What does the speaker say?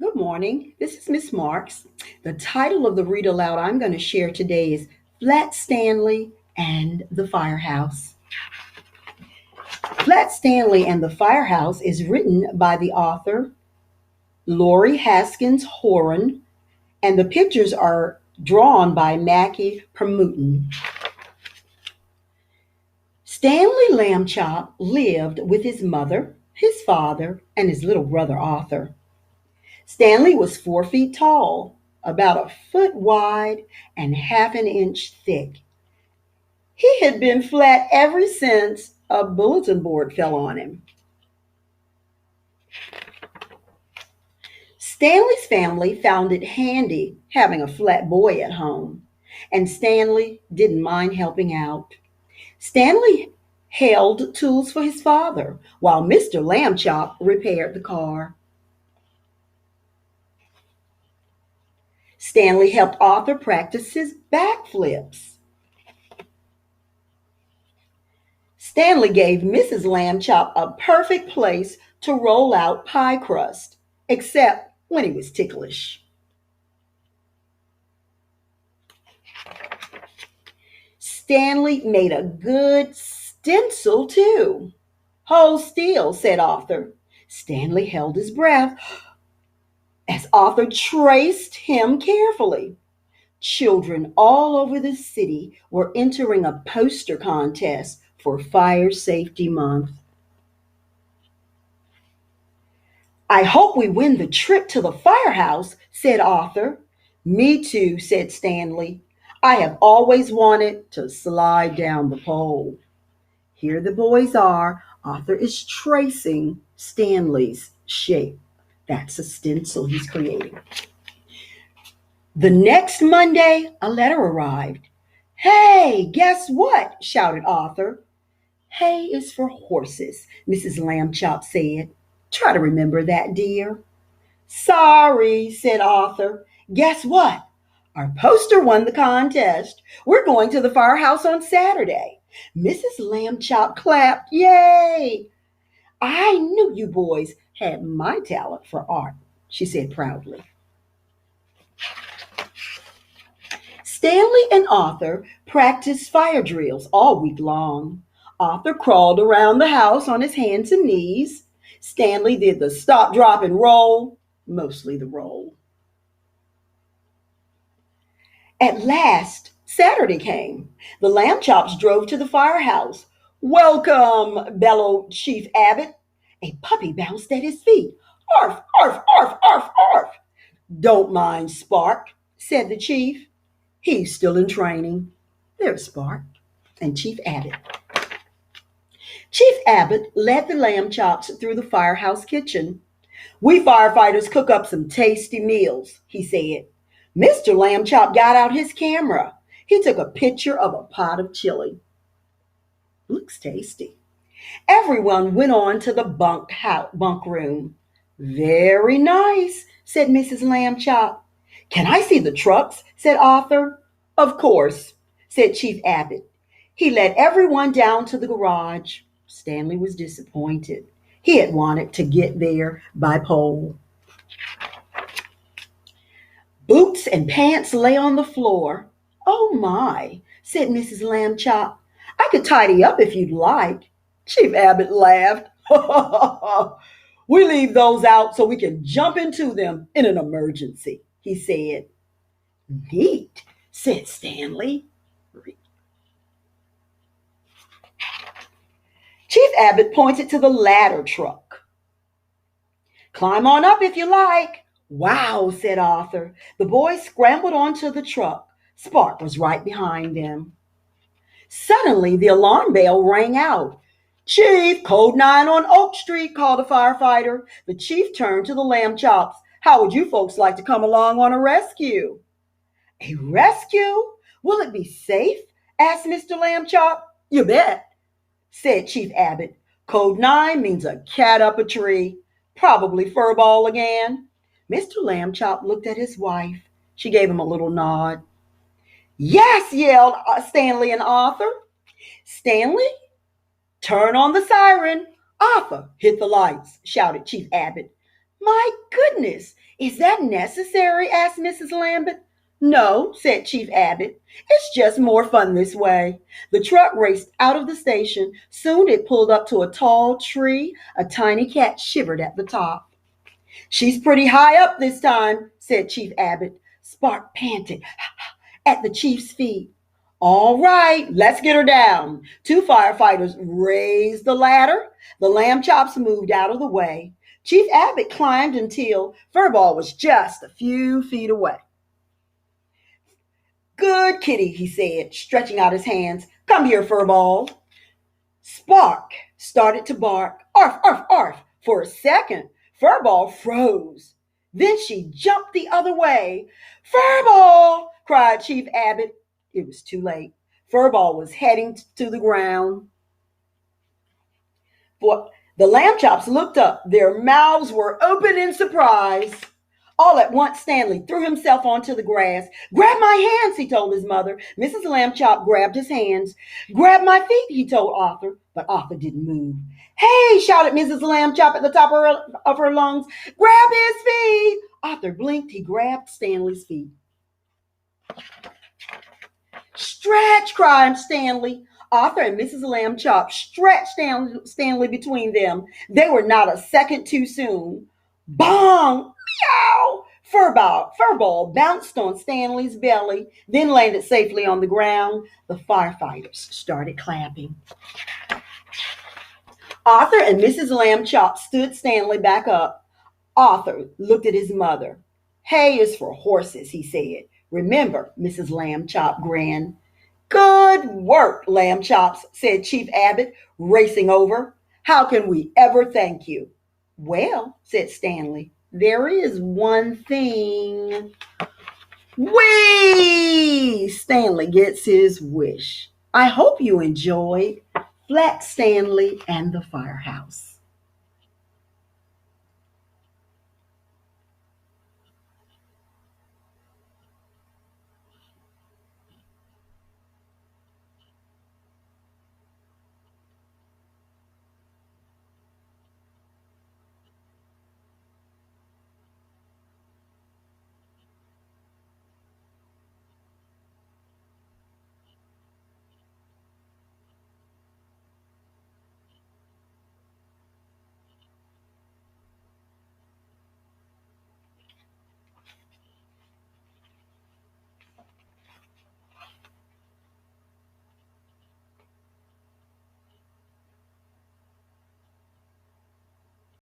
Good morning. This is Miss Marks. The title of the read aloud I'm going to share today is Flat Stanley and the Firehouse. Flat Stanley and the Firehouse is written by the author Lori Haskins Horan, and the pictures are drawn by Mackie Permutin. Stanley Lambchop lived with his mother, his father, and his little brother Arthur. Stanley was 4 feet tall, about a foot wide, and half an inch thick. He had been flat ever since a bulletin board fell on him. Stanley's family found it handy having a flat boy at home, and Stanley didn't mind helping out. Stanley held tools for his father while Mr. Lambchop repaired the car. Stanley helped Arthur practice his backflips. Stanley gave Mrs. Lambchop a perfect place to roll out pie crust, except when he was ticklish. Stanley made a good stencil, too. Hold still, said Arthur. Stanley held his breath as Arthur traced him carefully. Children all over the city were entering a poster contest for Fire Safety Month. I hope we win the trip to the firehouse, said Arthur. Me too, said Stanley. I have always wanted to slide down the pole. Here the boys are. Arthur is tracing Stanley's shape. That's a stencil he's creating. The next Monday, a letter arrived. Hey, guess what? Shouted Arthur. Hay is for horses, Mrs. Lambchop said. Try to remember that, dear. Sorry, said Arthur. Guess what? Our poster won the contest. We're going to the firehouse on Saturday. Mrs. Lambchop clapped. Yay! I knew you boys had my talent for art, she said proudly. Stanley and Arthur practiced fire drills all week long. Arthur crawled around the house on his hands and knees. Stanley did the stop, drop, and roll, mostly the roll. At last, Saturday came. The Lambchops drove to the firehouse. Welcome, bellowed Chief Abbott. A puppy bounced at his feet. Arf, arf, arf, arf, arf. Don't mind Spark, said the chief. He's still in training. There's Spark and Chief Abbott. Chief Abbott led the Lambchops through the firehouse kitchen. We firefighters cook up some tasty meals, he said. Mr. Lambchop got out his camera. He took a picture of a pot of chili. Looks tasty. Everyone went on to the bunk room. Very nice, said Mrs. Lambchop. Can I see the trucks? Said Arthur. Of course, said Chief Abbott. He led everyone down to the garage. Stanley was disappointed. He had wanted to get there by pole. Boots and pants lay on the floor. Oh my, said Mrs. Lambchop. I could tidy up if you'd like. Chief Abbott laughed. We leave those out so we can jump into them in an emergency, he said. Neat, said Stanley. Chief Abbott pointed to the ladder truck. Climb on up if you like. Wow, said Arthur. The boys scrambled onto the truck. Spark was right behind them. Suddenly, the alarm bell rang out. Chief, code 9 on Oak Street, called a firefighter. The chief turned to the Lambchops. How would you folks like to come along on a rescue? A rescue? Will it be safe? Asked Mr. Lambchop. You bet, said Chief Abbott. Code 9 means a cat up a tree. Probably furball again. Mr. Lambchop looked at his wife. She gave him a little nod. Yes, yelled Stanley and Arthur. Stanley, turn on the siren. Arthur, hit the lights, shouted Chief Abbott. My goodness, is that necessary? Asked Mrs. Lambert. No, said Chief Abbott. It's just more fun this way. The truck raced out of the station. Soon it pulled up to a tall tree. A tiny cat shivered at the top. She's pretty high up this time, said Chief Abbott. Spark panted at the chief's feet. All right, let's get her down. Two firefighters raised the ladder. The lamb chops moved out of the way. Chief Abbott climbed until Furball was just a few feet away. Good kitty, he said, stretching out his hands. Come here, Furball. Spark started to bark. Arf, arf, arf. For a second, Furball froze. Then she jumped the other way. Furball, cried Chief Abbott. It was too late. Furball was heading to the ground. For the lamb chops looked up. Their mouths were open in surprise. All at once, Stanley threw himself onto the grass. Grab my hands, he told his mother. Mrs. Lamb Chop grabbed his hands. Grab my feet, he told Arthur, but Arthur didn't move. Hey, shouted Mrs. Lamb Chop at the top of her lungs. Grab his feet. Arthur blinked. He grabbed Stanley's feet. Stretch, cried Stanley. Arthur and Mrs. Lamb Chop stretched Stanley between them. They were not a second too soon. Bong! Meow! Furball bounced on Stanley's belly, then landed safely on the ground. The firefighters started clapping. Arthur and Mrs. Lamb Chop stood Stanley back up. Arthur looked at his mother. Hay is for horses, he said. Remember, Mrs. Lamb Chop grinned. Good work, Lamb Chops, said Chief Abbott, racing over. How can we ever thank you? Well, said Stanley, there is one thing. Whee! Stanley gets his wish. I hope you enjoyed Flat Stanley and the Firehouse.